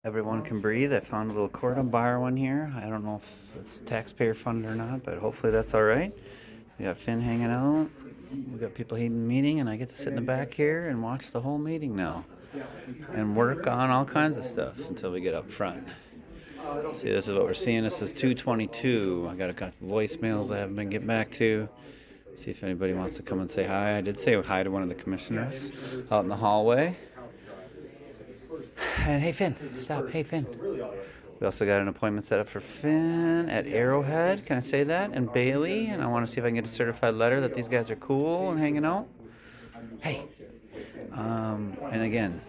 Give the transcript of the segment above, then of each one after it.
Everyone can breathe. I found a little cordon bar one here. I don't know if it's taxpayer funded or not, but hopefully that's all right. We got Finn hanging out. We got people in the meeting, and I get to sit in the back here and watch the whole meeting now and work on all kinds of stuff until we get up front. See, this is what we're seeing. This is 222. I got a couple voicemails I haven't been getting back to. See if anybody wants to come and say hi. I did say hi to one of the commissioners out in the hallway. And hey, Finn, stop. Hey, Finn. We also got an appointment set up for Finn at Arrowhead. Can I say that? And Bailey. And I want to see if I can get a certified letter that these guys are cool and hanging out. Hey. And again,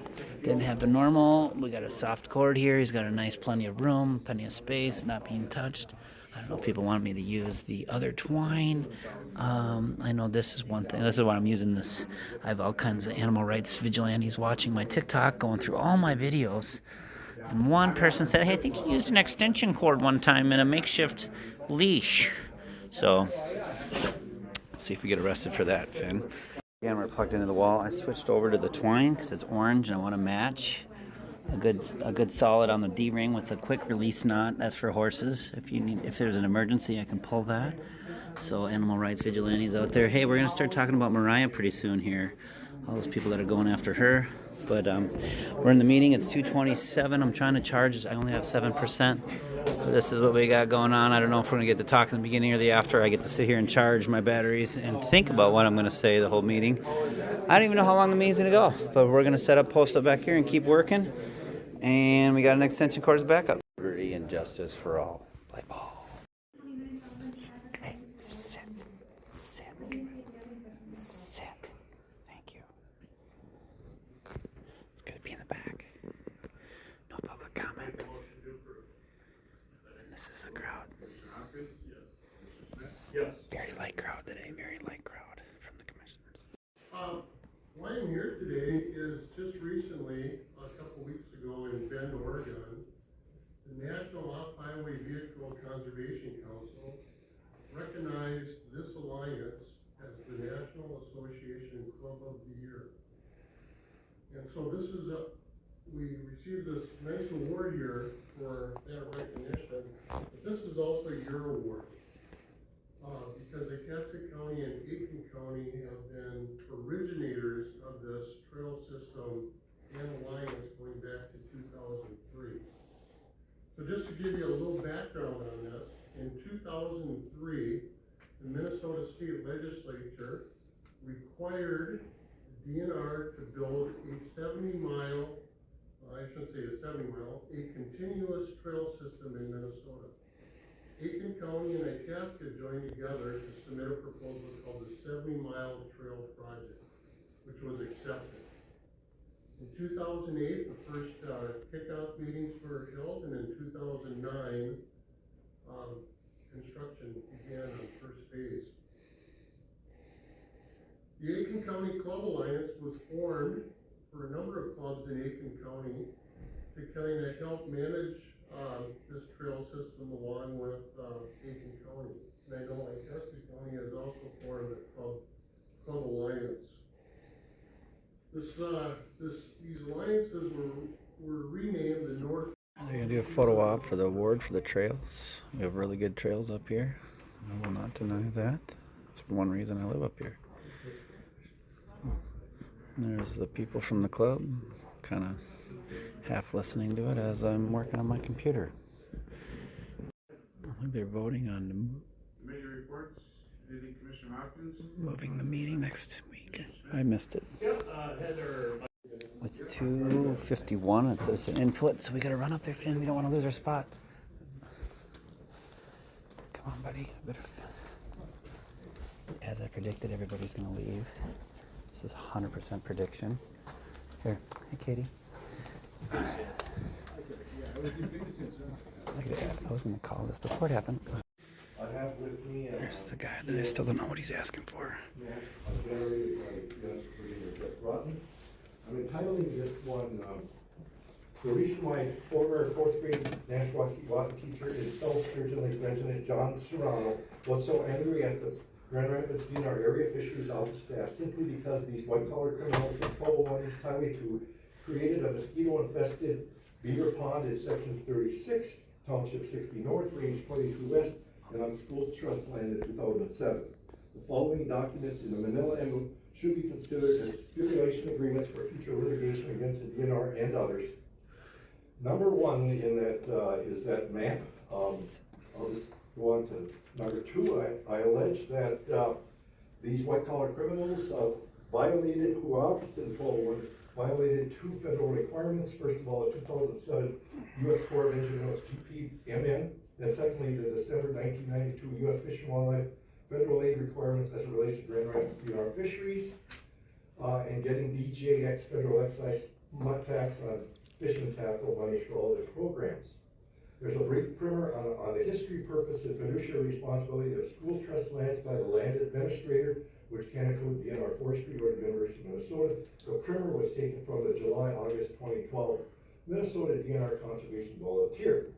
didn't have the normal. We got a soft cord here. He's got a nice plenty of room, plenty of space, not being touched. I don't know if people want me to use the other twine. I know this is one thing. This is why I'm using this. I have all kinds of animal rights vigilantes watching my TikTok, going through all my videos. And one person said, hey, I think he used an extension cord one time in a makeshift leash. So, see if we get arrested for that, Finn. Again, we're plugged into the wall. I switched over to the twine because it's orange and I want to match a good solid on the D-ring with a quick release knot. That's for horses. If there's an emergency, I can pull that. So animal rights vigilantes out there. Hey, we're gonna start talking about Mariah pretty soon here. All those people that are going after her. But we're in the meeting. It's 2:27. I'm trying to charge. I only have 7%. But this is what we got going on. I don't know if we're gonna get to talk in the beginning or the after. I get to sit here and charge my batteries and think about what I'm gonna say the whole meeting. I don't even know how long the meeting's gonna go. But we're gonna set up, post up back here, and keep working. And we got an extension cord as backup. Liberty and justice for all. Play ball. Hey, sit. Sit. Sit. Thank you. It's good to be in the back. No public comment. And this is the crowd. Very light crowd today. Very light crowd from the commissioners. Why I'm here today is just recently, a couple weeks ago in Bend, Oregon, the National Off-Highway Vehicle Conservation Council recognized this alliance as the National Association Club of the Year. And so this is we received this nice award here for that recognition, but this is also your award. Because Itasca County and Aiken County have been originators of this trail system and alliance going back to 2003. So just to give you a little background on this, in 2003, the Minnesota State Legislature required the DNR to build a 70-mile, I shouldn't say a 70-mile, a continuous trail system in Minnesota. Aiken County and Itasca joined together to submit a proposal called the 70-Mile Trail Project, which was accepted. In 2008, the first kickoff meetings were held, and in 2009, construction began on the first phase. The Aiken County Club Alliance was formed for a number of clubs in Aiken County to kind of help manage this trail system along with Aiken County. And I know Itasca County has also formed a club alliance. These alliances were renamed the North. They're gonna do a photo op for the award for the trails. We have really good trails up here. I will not deny that. That's one reason I live up here. And there's the people from the club, kind of half listening to it as I'm working on my computer. I think they're voting on the Committee reports. Anything, Commissioner Hopkins? moving the meeting next week. I missed it. Heather. It's 2:51. It says input, so we gotta run up there, Finn. We don't want to lose our spot. Come on, buddy. As I predicted, everybody's gonna leave. This is 100% prediction. Here, hey, Katie. I was gonna call this before it happened. There's the guy that I still don't know what he's asking for. I'm entitling this one, the reason why former fourth grade National Walking teacher and South Sturgeon Lake resident John Serrano was so angry at the Grand Rapids DNR area fisheries office staff simply because these white collar criminals from 1201 East Highway 2 created a mosquito infested Beaver Pond is section 36, township 60 north, range 22 west, and on school trust land in 2007. The following documents in the manila envelope should be considered as stipulation agreements for future litigation against the DNR and others. Number one in that is that map. I'll just go on to number two. I allege that these white-collar criminals violated, who are officed in 1201, violated two federal requirements. First of all, the 2007 U.S. Corps of Engineers GPMN, and secondly, the December 1992 U.S. Fish and Wildlife federal aid requirements as it relates to Grand Rapids DNR fisheries, and getting DJX federal excise tax on fish and tackle money for all their programs. There's a brief primer on the history, purpose, and fiduciary responsibility of school trust lands by the land administrator, which can include DNR Forestry or the University of Minnesota. The primer was taken from the July-August 2012 Minnesota DNR Conservation Volunteer.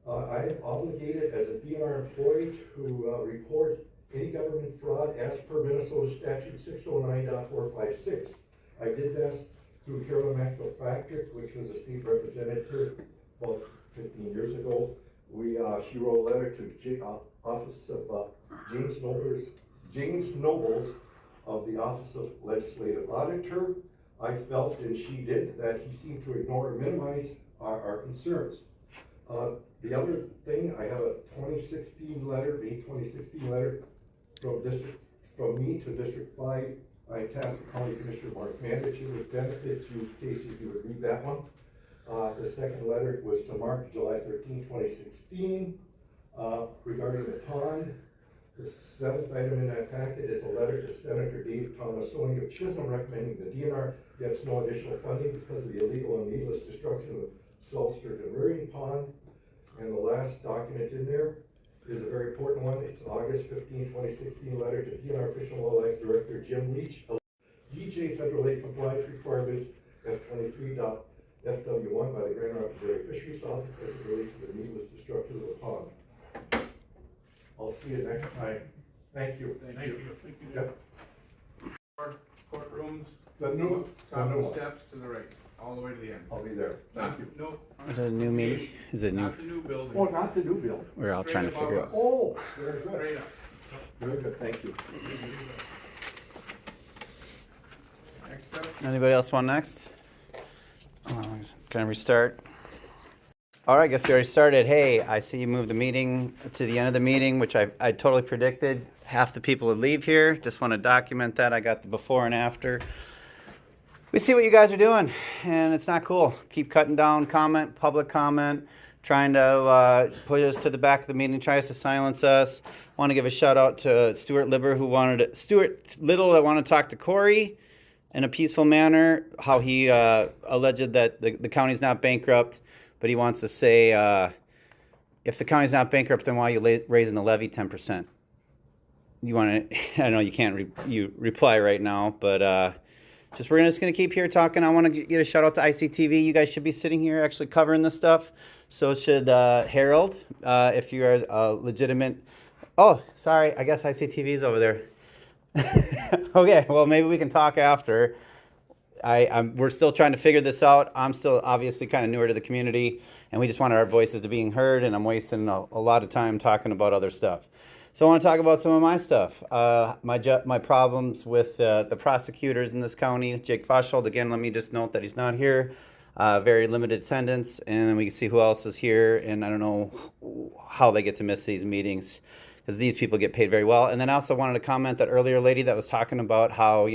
I am obligated as a DNR employee to report any government fraud as per Minnesota Statute 609.456. I did this through Carolyn McFatrick, which was a state representative about 15 years ago. She wrote a letter to Office of James Nobles of the Office of Legislative Auditor. I felt, and she did, that he seemed to ignore or minimize our concerns. The other thing, I have a 2016 letter, May 2016 letter from me to District 5, Itasca County Commissioner Mark Mandich. It would benefit you, Casey, if you would read that one. The second letter was to Mark, July 13, 2016, regarding the pond. The seventh item in that packet is a letter to Senator Dave Tomasoni of Chisholm recommending the DNR gets no additional funding because of the illegal and needless destruction of Salt Sturgeon Rearing Pond. And the last document in there is a very important one. It's August 15, 2016 letter to DNR Fish and Wildlife Director Jim Leach. DJ Federal Aid Compliance Requirements F23.FW1 by the Grand Rapids Area Fisheries Office as it relates to the needless destruction of the pond. I'll see you next time. Thank you. Thank you. Yep. Courtrooms. The new Top of the one. steps to the right, all the way to the end. I'll be there. Thank you. No. Is it a new meeting? Is it new? Not the new building. Oh, not the new building. We're all Straight trying to figure above out. us. Oh, very good. Straight up. Very good, thank you. Next up. Anybody else want next? Can I restart? All right, guess we already started. Hey, I see you moved the meeting to the end of the meeting, which I totally predicted. Half the people would leave here. Just want to document that. I got the before and after. We see what you guys are doing, and it's not cool. Keep cutting down public comment, trying to push us to the back of the meeting, tries to silence us. Want to give a shout out to Stuart Little that wanted to talk to Corey in a peaceful manner, how he alleged that the county's not bankrupt, but he wants to say, if the county's not bankrupt, then why are you raising the levy 10%? You want to, I know you can't reply right now, but we're just going to keep here talking. I want to get a shout out to ICTV. You guys should be sitting here actually covering this stuff. So should Harold, if you are a legitimate, oh, sorry, I guess ICTV's over there. Okay, well, maybe we can talk after. We're still trying to figure this out. I'm still obviously kind of newer to the community, and we just wanted our voices to being heard, and I'm wasting a lot of time talking about other stuff. So I want to talk about some of my stuff. My problems with the prosecutors in this county. Jake Foshold, again, let me just note that he's not here. Very limited attendance, and then we can see who else is here, and I don't know how they get to miss these meetings, because these people get paid very well. And then I also wanted to comment that earlier lady that was talking about how,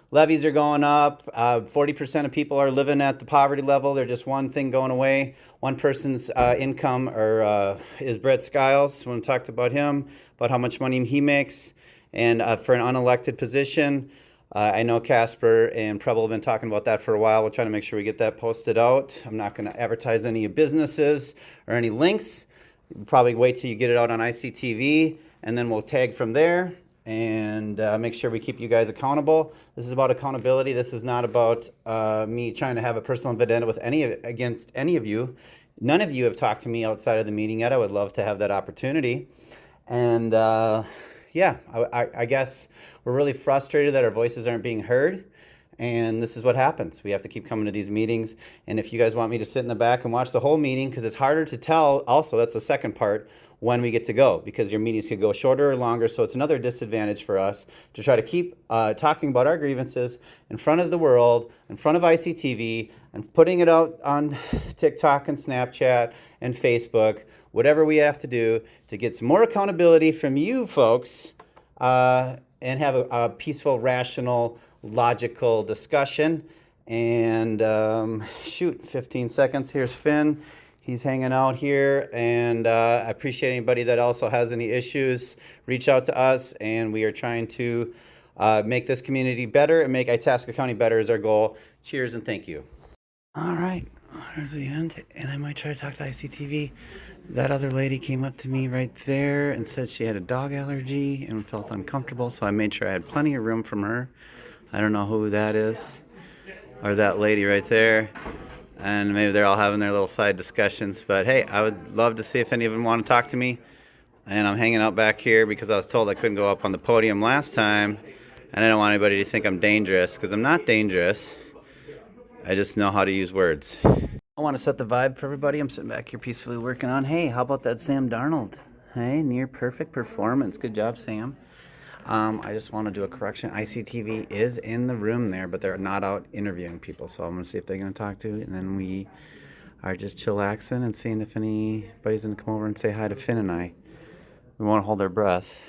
levies are going up. 40% of people are living at the poverty level. They're just one thing going away. One person's income is Brett Skiles, when we talked about him, about how much money he makes. And for an unelected position, I know Casper and Preble have been talking about that for a while. We'll try to make sure we get that posted out. I'm not going to advertise any businesses or any links. We'll probably wait till you get it out on ICTV, and then we'll tag from there and make sure we keep you guys accountable. This is about accountability. This is not about me trying to have a personal vendetta against any of you. None of you have talked to me outside of the meeting yet. I would love to have that opportunity. And I guess we're really frustrated that our voices aren't being heard. And this is what happens. We have to keep coming to these meetings. And if you guys want me to sit in the back and watch the whole meeting, because it's harder to tell, also, that's the second part, when we get to go, because your meetings could go shorter or longer. So it's another disadvantage for us to try to keep talking about our grievances in front of the world, in front of ICTV, and putting it out on TikTok and Snapchat and Facebook, whatever we have to do to get some more accountability from you folks, and have a peaceful, rational, logical discussion. And shoot, 15 seconds. Here's Finn. He's hanging out here. And I appreciate anybody that also has any issues. Reach out to us. And we are trying to make this community better and make Itasca County better is our goal. Cheers and thank you. All right, there's the end. And I might try to talk to ICTV. That other lady came up to me right there and said she had a dog allergy and felt uncomfortable. So I made sure I had plenty of room from her. I don't know who that is, or that lady right there. And maybe they're all having their little side discussions. But hey, I would love to see if any of them want to talk to me. And I'm hanging out back here because I was told I couldn't go up on the podium last time. And I don't want anybody to think I'm dangerous, because I'm not dangerous. I just know how to use words. I want to set the vibe for everybody. I'm sitting back here peacefully working on, hey, how about that Sam Darnold? Hey, near perfect performance. Good job, Sam. I just want to do a correction. ICTV is in the room there, but they're not out interviewing people. So I'm going to see if they're going to talk to, and then we are just chillaxing and seeing if anybody's going to come over and say hi to Finn and I. We won't hold our breath.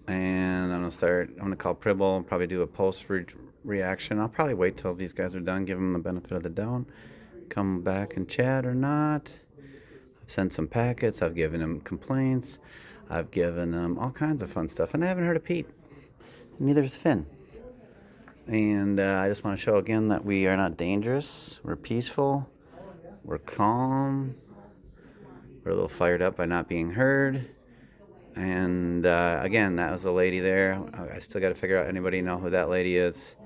And I'm going to call Pribble, probably do a post-reaction. I'll probably wait till these guys are done, give them the benefit of the doubt. Come back and chat or not. I've sent some packets. I've given them complaints. I've given them all kinds of fun stuff. And I haven't heard of Pete. Neither has Finn. And I just want to show again that we are not dangerous. We're peaceful. We're calm. We're a little fired up by not being heard. And again, that was a lady there. I still got to figure out, anybody know who that lady is?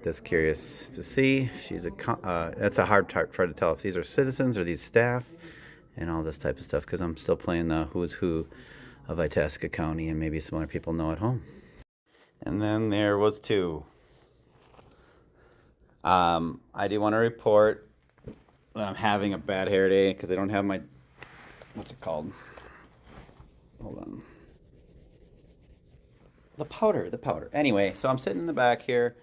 Just curious to see. That's a hard part to tell if these are citizens or these staff and all this type of stuff, because I'm still playing the who's who of Itasca County, and maybe some other people know at home. And then there was two. I do want to report that I'm having a bad hair day because I don't have my, what's it called? Hold on. The powder. Anyway, so I'm sitting in the back here,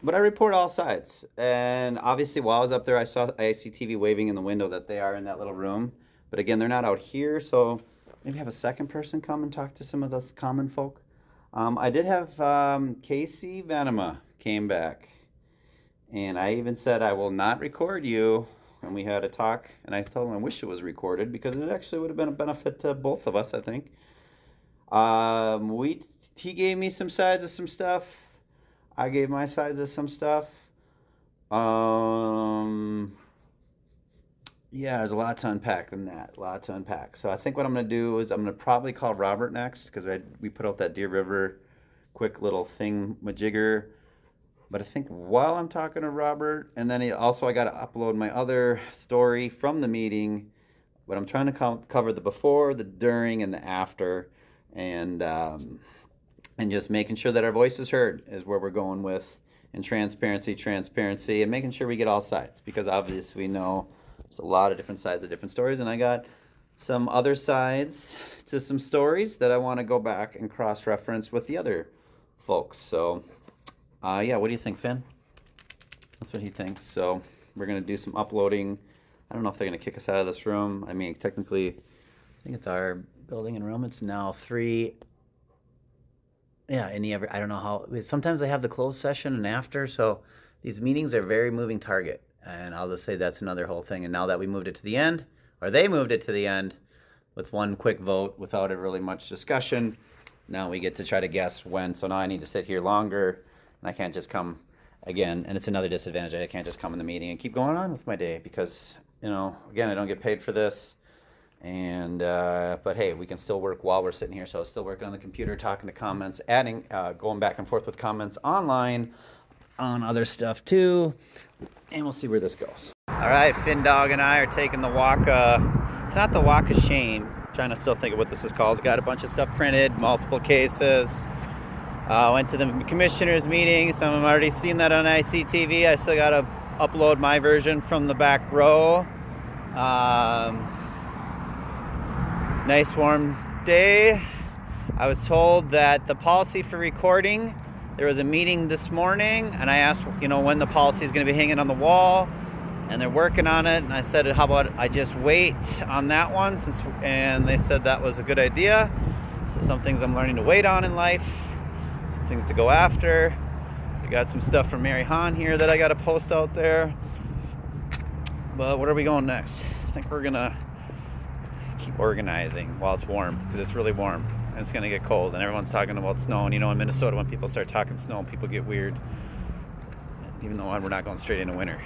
but I report all sides. And obviously, while I was up there, I saw ICTV waving in the window that they are in that little room. But again, they're not out here, so maybe have a second person come and talk to some of those common folk. I did have Casey Venema came back. And I even said, I will not record you. And we had a talk, and I told him I wish it was recorded because it actually would have been a benefit to both of us, I think. He gave me some sides of some stuff. I gave my sides of some stuff. Yeah, there's a lot to unpack in that. So I think what I'm going to do is I'm going to probably call Robert next, because we put out that Deer River quick little thing majigger. But I think while I'm talking to Robert, and then I got to upload my other story from the meeting, but I'm trying to cover the before, the during, and the after, and just making sure that our voice is heard is where we're going with, and transparency, and making sure we get all sides, because obviously we know there's a lot of different sides of different stories, and I got some other sides to some stories that I want to go back and cross-reference with the other folks. So yeah, what do you think, Finn? That's what he thinks. So we're going to do some uploading. I don't know if they're going to kick us out of this room. I mean, technically, I think it's our building and room. It's now 3. Yeah, I don't know how. Sometimes they have the closed session and after. So these meetings are very moving target. And I'll just say that's another whole thing. And now that we moved it to the end, or they moved it to the end with one quick vote without a really much discussion, now we get to try to guess when. So now I need to sit here longer. And I can't just come again, and it's another disadvantage. I can't just come in the meeting and keep going on with my day because, again, I don't get paid for this. And but hey, we can still work while we're sitting here. So I was still working on the computer, talking to comments, adding, going back and forth with comments online on other stuff too. And we'll see where this goes. All right, Finn Dog and I are taking the walk. It's not the walk of shame. I'm trying to still think of what this is called. Got a bunch of stuff printed, multiple cases. Went to the commissioners meeting. Some of them already seen that on ICTV. I still got to upload my version from the back row. Nice warm day. I was told that the policy for recording, there was a meeting this morning, and I asked, when the policy is going to be hanging on the wall, and they're working on it. And I said, how about I just wait on that one? And they said that was a good idea. So some things I'm learning to wait on in life, some things to go after. We got some stuff from Mary Hahn here that I got to post out there. But where are we going next? I think we're gonna keep organizing while it's warm, because it's really warm and it's gonna get cold, and everyone's talking about snow. And in Minnesota, when people start talking snow, people get weird, even though we're not going straight into winter.